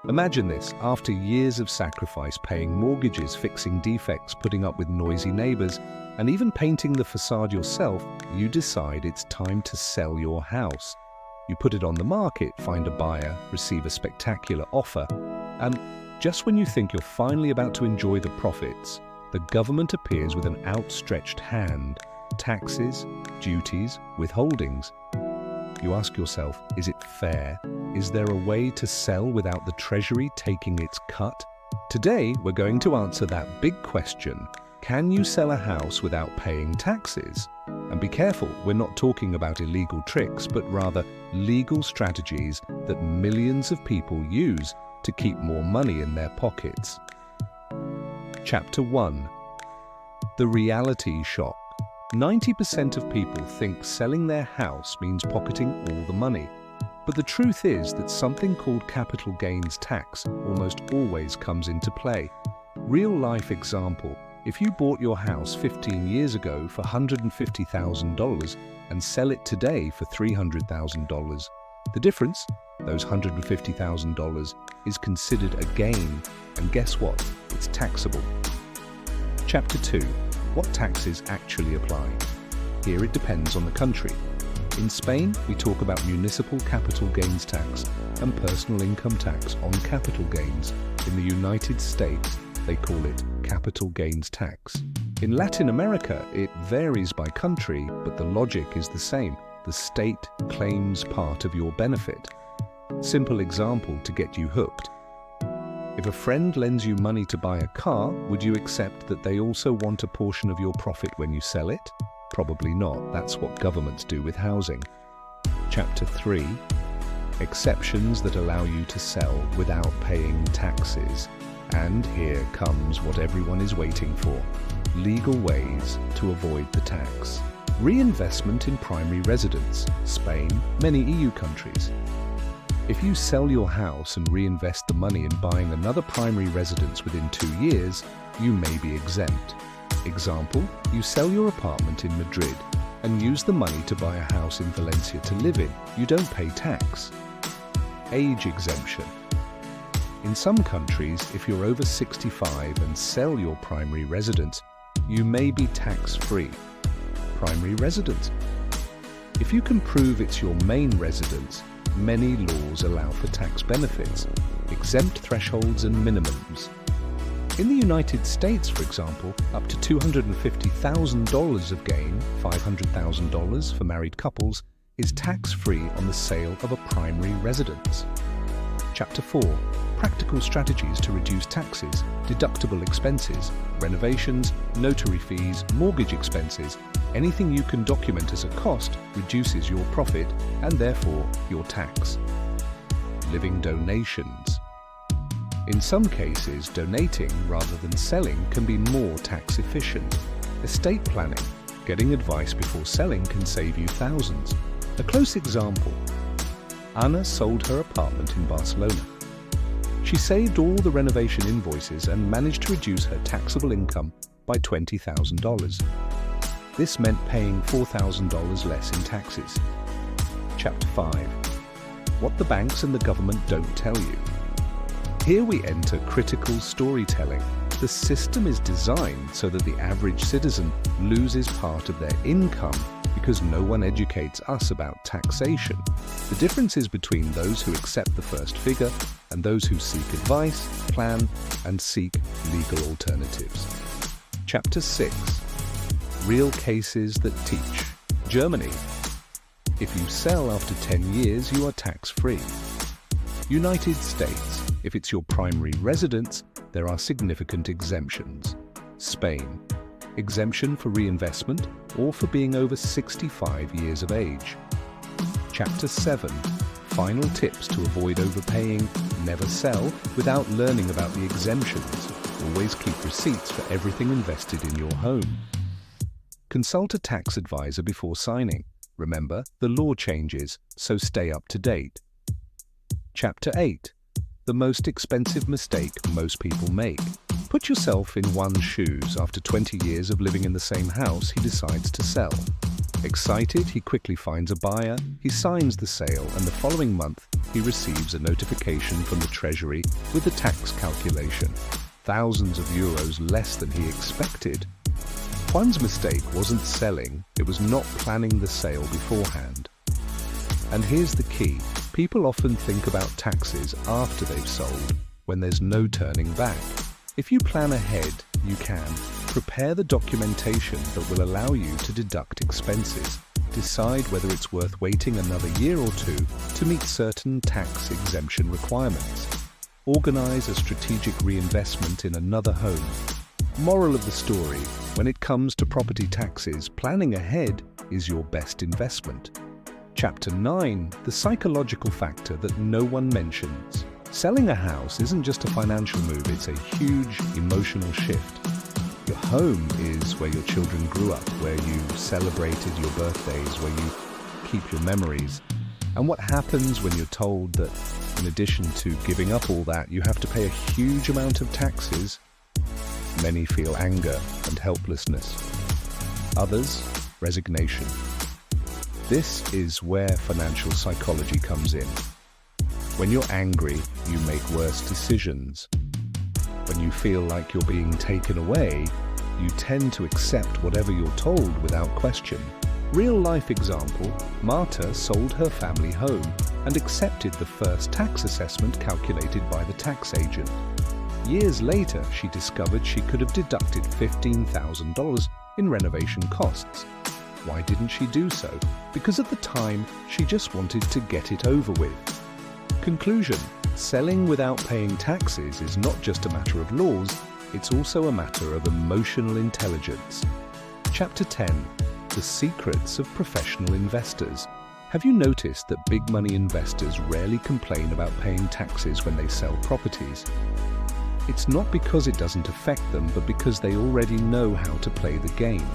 Imagine this, after years of sacrifice, paying mortgages, fixing defects, putting up with noisy neighbors, and even painting the facade yourself, you decide it's time to sell your house. You put it on the market, find a buyer, receive a spectacular offer, and just when you think you're finally about to enjoy the profits, the government appears with an outstretched hand. Taxes, duties, withholdings. You ask yourself, is it fair? Is there a way to sell without the Treasury taking its cut? Today, we're going to answer that big question. Can you sell a house without paying taxes? And be careful, we're not talking about illegal tricks, but rather legal strategies that millions of people use to keep more money in their pockets. Chapter 1. The reality shock. 90% of people think selling their house means pocketing all the money. But the truth is that something called capital gains tax almost always comes into play. Real-life example. If you bought your house 15 years ago for $150,000 and sell it today for $300,000, the difference, those $150,000, is considered a gain, and guess what? It's taxable. Chapter 2. What taxes actually apply? Here it depends on the country. In Spain, we talk about municipal capital gains tax and personal income tax on capital gains. In the United States, they call it capital gains tax. In Latin America, it varies by country, but the logic is the same. The state claims part of your benefit. Simple example to get you hooked. If a friend lends you money to buy a car, would you accept that they also want a portion of your profit when you sell it? Probably not. That's what governments do with housing. Chapter 3. Exceptions that allow you to sell without paying taxes. And here comes what everyone is waiting for. Legal ways to avoid the tax. Reinvestment in primary residence. Spain, many EU countries. If you sell your house and reinvest the money in buying another primary residence within 2 years, you may be exempt. Example, you sell your apartment in Madrid and use the money to buy a house in Valencia to live in. You don't pay tax. Age exemption. In some countries, if you're over 65 and sell your primary residence, you may be tax-free. Primary residence. If you can prove it's your main residence, many laws allow for tax benefits, exempt thresholds and minimums. In the United States, for example, up to $250,000 of gain, $500,000 for married couples, is tax-free on the sale of a primary residence. Chapter 4. Practical strategies to reduce taxes, deductible expenses, renovations, notary fees, mortgage expenses. Anything you can document as a cost reduces your profit and therefore your tax. Living donations. In some cases, donating rather than selling can be more tax efficient. Estate planning. Getting advice before selling can save you thousands. A close example. Anna sold her apartment in Barcelona. She saved all the renovation invoices and managed to reduce her taxable income by $20,000. This meant paying $4,000 less in taxes. Chapter 5. What the banks and the government don't tell you. Here we enter critical storytelling. The system is designed so that the average citizen loses part of their income because no one educates us about taxation. The difference is between those who accept the first figure and those who seek advice, plan, and seek legal alternatives. Chapter 6. Real cases that teach. Germany. If you sell after 10 years, you are tax-free. United States. If it's your primary residence, there are significant exemptions. Spain. Exemption for reinvestment or for being over 65 years of age. Chapter 7. Final tips to avoid overpaying. Never sell without learning about the exemptions. Always keep receipts for everything invested in your home. Consult a tax advisor before signing. Remember, the law changes, so stay up to date. Chapter 8. The most expensive mistake most people make. Put yourself in one's shoes. After 20 years of living in the same house, he decides to sell. Excited, he quickly finds a buyer, he signs the sale, and the following month, he receives a notification from the Treasury with a tax calculation, thousands of euros less than he expected. Juan's mistake wasn't selling, it was not planning the sale beforehand. And here's the key, people often think about taxes after they've sold, when there's no turning back. If you plan ahead, you can prepare the documentation that will allow you to deduct expenses, decide whether it's worth waiting another year or two to meet certain tax exemption requirements, organize a strategic reinvestment in another home. Moral of the story, when it comes to property taxes, planning ahead is your best investment. Chapter 9, the psychological factor that no one mentions. Selling a house isn't just a financial move, it's a huge emotional shift. Your home is where your children grew up, where you celebrated your birthdays, where you keep your memories. And what happens when you're told that in addition to giving up all that, you have to pay a huge amount of taxes? Many feel anger and helplessness. Others, resignation. This is where financial psychology comes in. When you're angry, you make worse decisions. When you feel like you're being taken away, you tend to accept whatever you're told without question. Real-life example, Marta sold her family home and accepted the first tax assessment calculated by the tax agent. Years later, she discovered she could have deducted $15,000 in renovation costs. Why didn't she do so? Because at the time, she just wanted to get it over with. Conclusion: selling without paying taxes is not just a matter of laws, it's also a matter of emotional intelligence. Chapter 10. The secrets of professional investors. Have you noticed that big money investors rarely complain about paying taxes when they sell properties? It's not because it doesn't affect them, but because they already know how to play the game.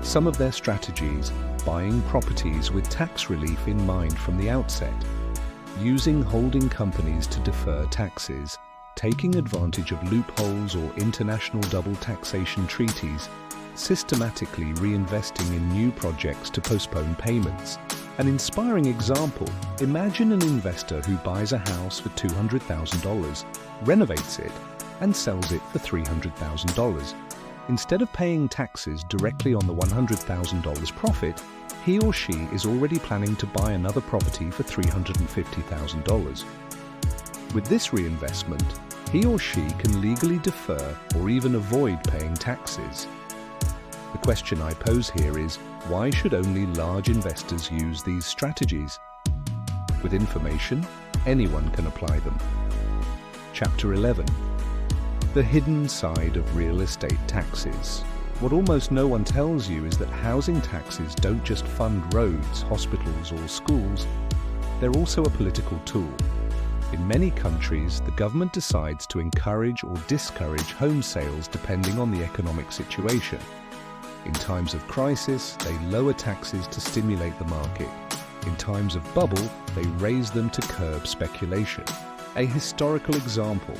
Some of their strategies: buying properties with tax relief in mind from the outset, using holding companies to defer taxes, taking advantage of loopholes or international double taxation treaties, systematically reinvesting in new projects to postpone payments. An inspiring example: imagine an investor who buys a house for $200,000, renovates it, and sells it for $300,000. Instead of paying taxes directly on the $100,000 profit, he or she is already planning to buy another property for $350,000. With this reinvestment, he or she can legally defer or even avoid paying taxes. The question I pose here is, why should only large investors use these strategies? With information, anyone can apply them. Chapter 11. The hidden side of real estate taxes. What almost no one tells you is that housing taxes don't just fund roads, hospitals, or schools. They're also a political tool. In many countries, the government decides to encourage or discourage home sales depending on the economic situation. In times of crisis, they lower taxes to stimulate the market. In times of bubble, they raise them to curb speculation. A historical example: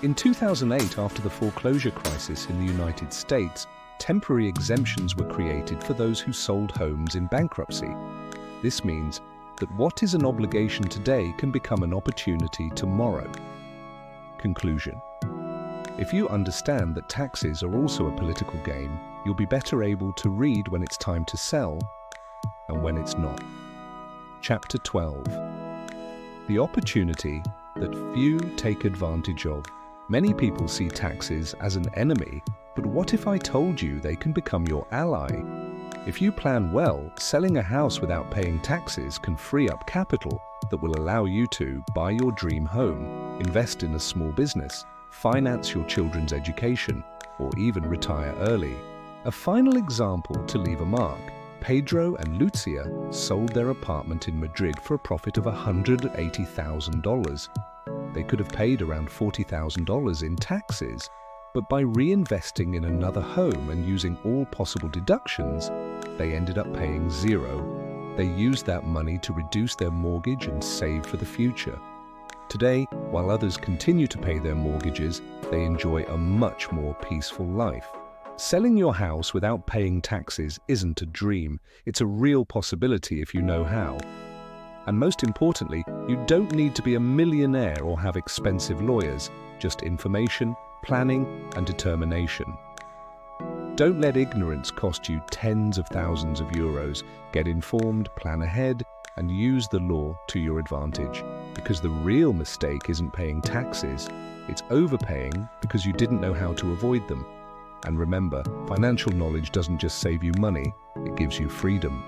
in 2008, after the foreclosure crisis in the United States, temporary exemptions were created for those who sold homes in bankruptcy. This means that what is an obligation today can become an opportunity tomorrow. Conclusion: if you understand that taxes are also a political game, you'll be better able to read when it's time to sell and when it's not. Chapter 12. The opportunity that few take advantage of. Many people see taxes as an enemy, but what if I told you they can become your ally? If you plan well, selling a house without paying taxes can free up capital that will allow you to buy your dream home, invest in a small business, finance your children's education, or even retire early. A final example to leave a mark: Pedro and Lucia sold their apartment in Madrid for a profit of $180,000. They could have paid around $40,000 in taxes, but by reinvesting in another home and using all possible deductions, they ended up paying zero. They used that money to reduce their mortgage and save for the future. Today, while others continue to pay their mortgages, they enjoy a much more peaceful life. Selling your house without paying taxes isn't a dream. It's a real possibility if you know how. And most importantly, you don't need to be a millionaire or have expensive lawyers, just information, planning, and determination. Don't let ignorance cost you tens of thousands of euros. Get informed, plan ahead, and use the law to your advantage. Because the real mistake isn't paying taxes, it's overpaying because you didn't know how to avoid them. And remember, financial knowledge doesn't just save you money, it gives you freedom.